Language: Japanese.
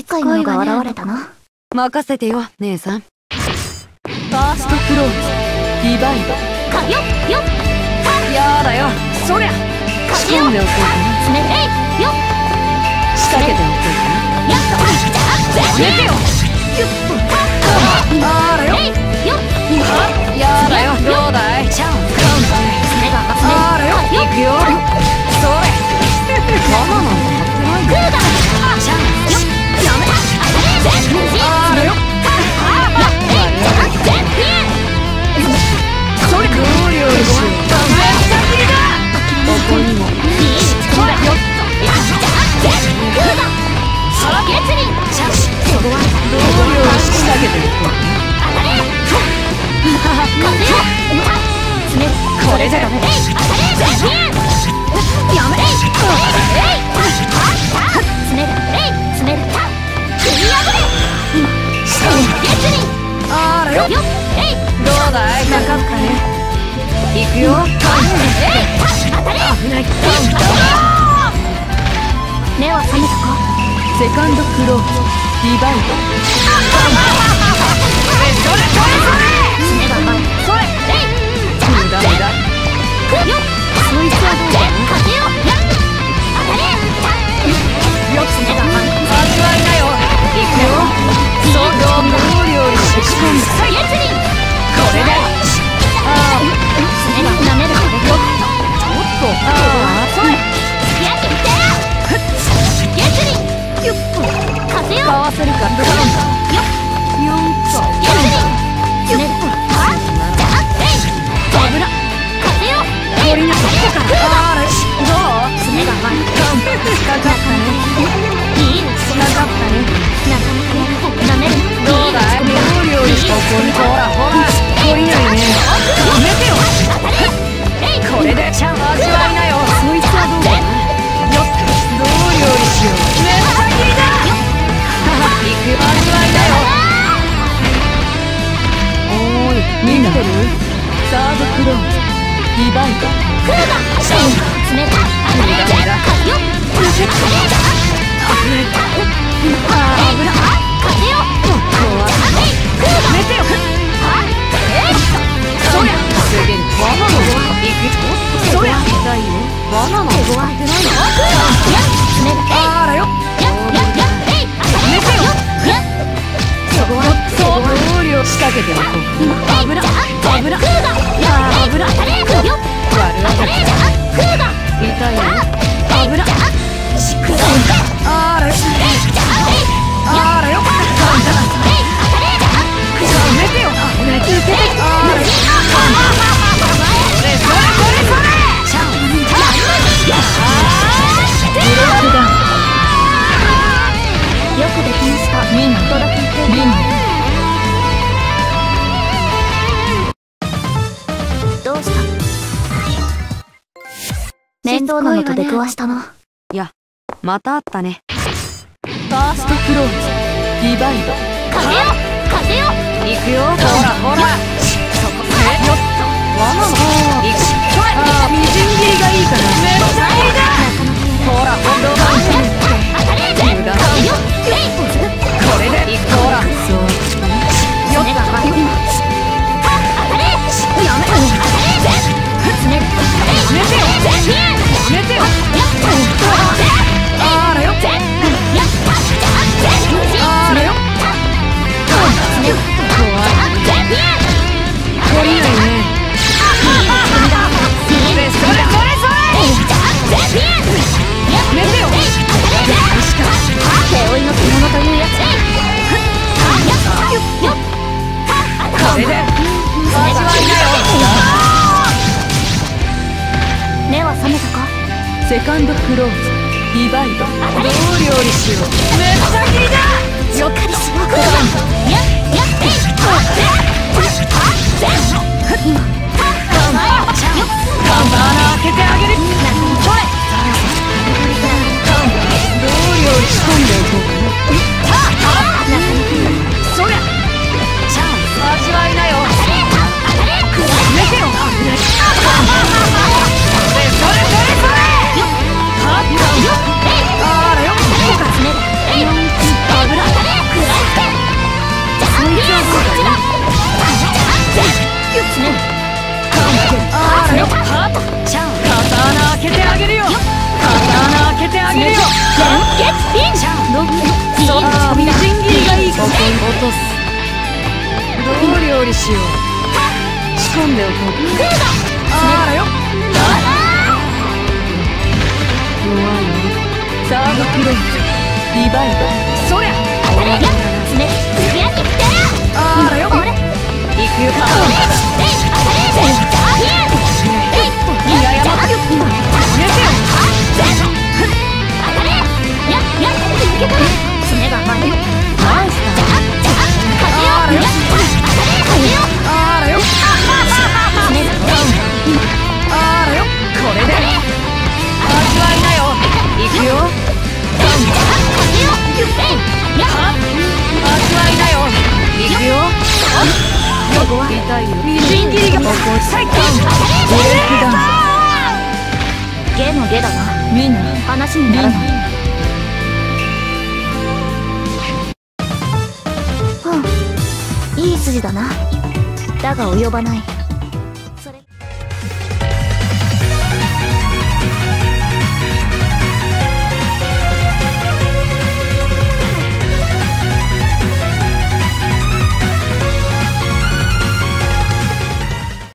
使いのが現れたな。任せてよ姉さん。ファーストクローズディバイド。かよっよっやだよそりゃ。仕込んでおこうかな。詰めてよっ仕掛けておこうかな。やっとやめてよ。あらよやだよどうだい。あらよ行くよそれ。ママなんか買ってないよ。あらよそれ料理をしよう。ここにもそれよっと料理を仕掛けていこう。これじゃダメだ。やめれ。あらよどうだい。なかったね。行くよ。危ない。目は覚めたか。セカンドクローズディバイド。それそれ無駄無駄。そいつはどうだ。よっ味わいなよ。行くよ。そう料理を仕込んだ。これでああなめるよ。ちょっとああそれかわせるか。4個鳥のここから。あれどう。爪がかかったね。かかったね。どうだい。料理をしここにほらほら鳥ないね。やめてよ。これで味わいなよ。そいつはどうだ。よっどう料理しよう。めっちゃきりだ。行く味わいだよ。おーい見てる。サードクローズディバイド。無駄無駄。めてよ。そりゃすげえバナナの行く。そりゃ痛いよ。バナナの使ってないの。あらよめてよ。そう料理を仕掛けておこう。油悪あが痛いよ。油あらよあらよやめてよ。受けてあらよそれブロックだ。よくできました。みんなどうした。面倒なのと出くわしたな。いやまたあったね。ファーストクローズディバイド。風よ行くよ。ほらそこよっとわまの行く。ああみじん切りがいいから。めっちゃいいだ。ほらほんと無駄。これで行く。ほらそうよっとやめてよ。あらよ懲りないね。それやめてよ。手負いの獣というやつ。これで味わいなよ。目は覚めたか。セカンドクローズディバイド。どう料理しよう。めっちゃきりだ。よっと穴開けてあげる。それどう料理仕込んでおこうかな。そりゃ味わいなよ。めてよ。あらよ油てあげるよ。ゲッツピンそうだ、みじん切りがいいか。ここに落とす。どう料理しよう。仕込んでおこう。あらよ。弱いよ。サードプレイリバイバル。そりゃ爪つぶやきってあらよ。俺行くよ。いややまっよ。入れてよ。爪が甘いよナイスだ。あらよ。あらよ。あらよ。これで味わいなよ。行くよ。味わいなよ。行くよ。痛いよ。みじん切りが最高。ブレイクダウン。ゲのゲだな。みんな話にならない。いい筋だな。だが及ばない。